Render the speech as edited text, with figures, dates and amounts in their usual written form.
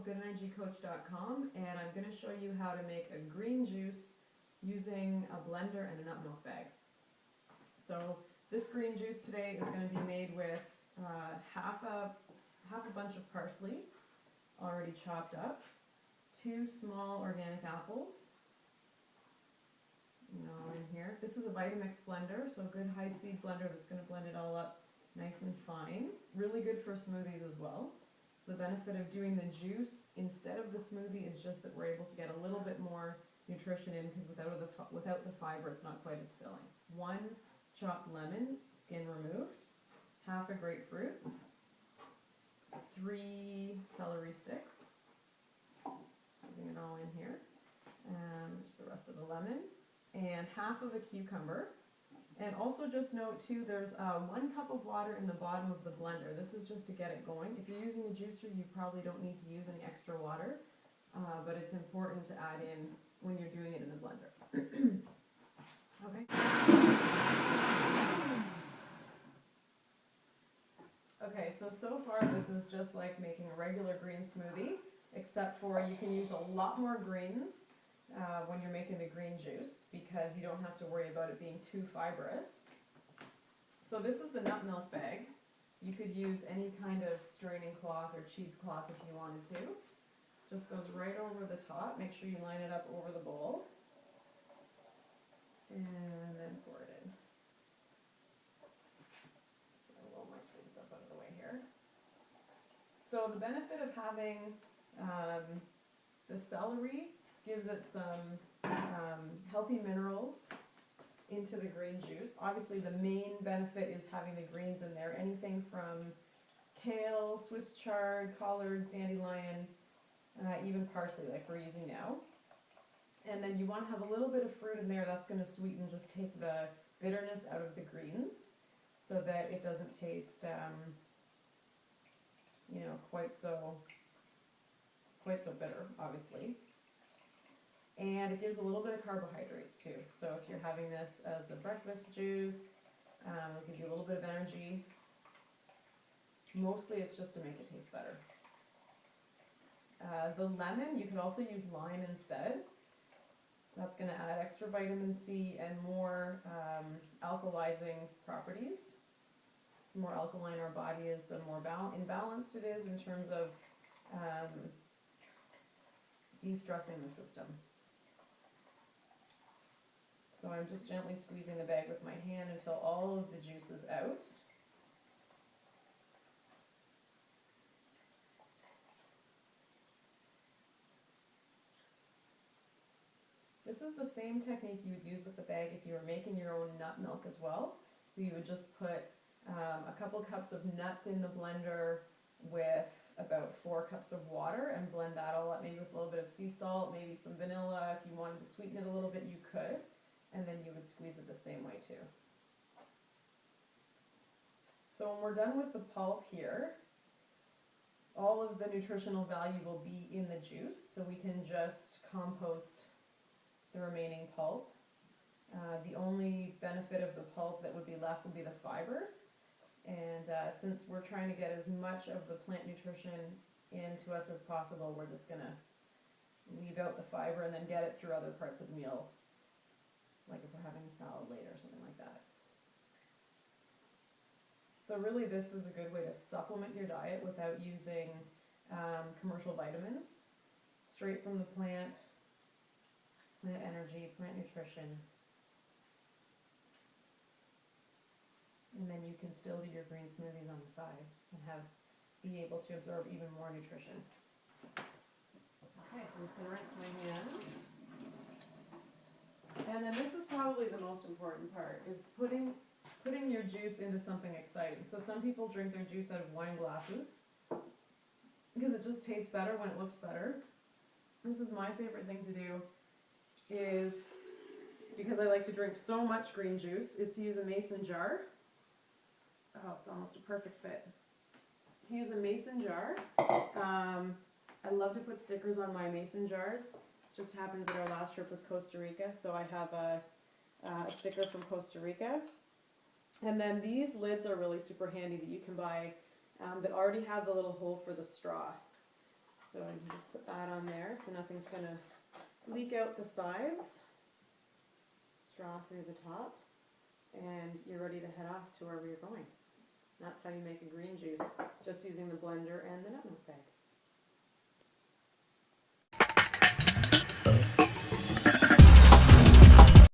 of goodenergycoach.com, and I'm going to show you how to make a green juice using a blender and a nut milk bag. So this green juice today is going to be made with half a bunch of parsley already chopped up, 2 small organic apples, in here. This is a Vitamix blender, so a good high-speed blender that's going to blend it all up nice and fine. Really good for smoothies as well. The benefit of doing the juice instead of the smoothie is just that we're able to get a little bit more nutrition in, because without the fiber it's not quite as filling. 1 chopped lemon, skin removed, half a grapefruit, 3 celery sticks, using it all in here, just the rest of the lemon, and half of a cucumber. And also just note too, there's 1 cup of water in the bottom of the blender. This is just to get it going. If you're using a juicer, you probably don't need to use any extra water, but it's important to add in when you're doing it in the blender. Okay. Okay, so far this is just like making a regular green smoothie, except for you can use a lot more greens when you're making the green juice, because you don't have to worry about it being too fibrous. So this is the nut milk bag. You could use any kind of straining cloth or cheesecloth if you wanted to. Just goes right over the top. Make sure you line it up over the bowl. And then pour it in. I'll roll my sleeves up out of the way here. So the benefit of having the celery gives it some healthy minerals into the green juice. Obviously the main benefit is having the greens in there. Anything from kale, Swiss chard, collards, dandelion, even parsley like we're using now. And then you want to have a little bit of fruit in there. That's going to sweeten, just take the bitterness out of the greens so that it doesn't taste quite so bitter, obviously. And it gives a little bit of carbohydrates too. So if you're having this as a breakfast juice, it'll give you a little bit of energy. Mostly it's just to make it taste better. The lemon, you could also use lime instead. That's going to add extra vitamin C and more alkalizing properties. The more alkaline our body is, the more imbalanced it is in terms of de-stressing the system. So I'm just gently squeezing the bag with my hand until all of the juice is out. This is the same technique you would use with the bag if you were making your own nut milk as well. So you would just put a couple cups of nuts in the blender with about 4 cups of water and blend that all up, maybe with a little bit of sea salt, maybe some vanilla. If you wanted to sweeten it a little bit, you could. And then you would squeeze it the same way too. So when we're done with the pulp here, all of the nutritional value will be in the juice, so we can just compost the remaining pulp. The only benefit of the pulp that would be left would be the fiber. And since we're trying to get as much of the plant nutrition into us as possible, we're just going to leave out the fiber and then get it through other parts of the meal, like if we're having a salad later or something like that. So really this is a good way to supplement your diet without using commercial vitamins. Straight from the plant, plant energy, plant nutrition. And then you can still do your green smoothies on the side and be able to absorb even more nutrition. Okay, so I'm just going to rinse my hands. And then this is probably the most important part, is putting your juice into something exciting. So some people drink their juice out of wine glasses because it just tastes better when it looks better. This is my favorite thing to do, is because I like to drink so much green juice, is to use a mason jar. Oh, it's almost a perfect fit. To use a mason jar. I love to put stickers on my mason jars. Just happens that our last trip was Costa Rica, so I have a sticker from Costa Rica. And then these lids are really super handy that you can buy that already have the little hole for the straw. So you can just put that on there so nothing's going to leak out the sides. Straw through the top. And you're ready to head off to where we're going. That's how you make a green juice, just using the blender and the nutmeg bag.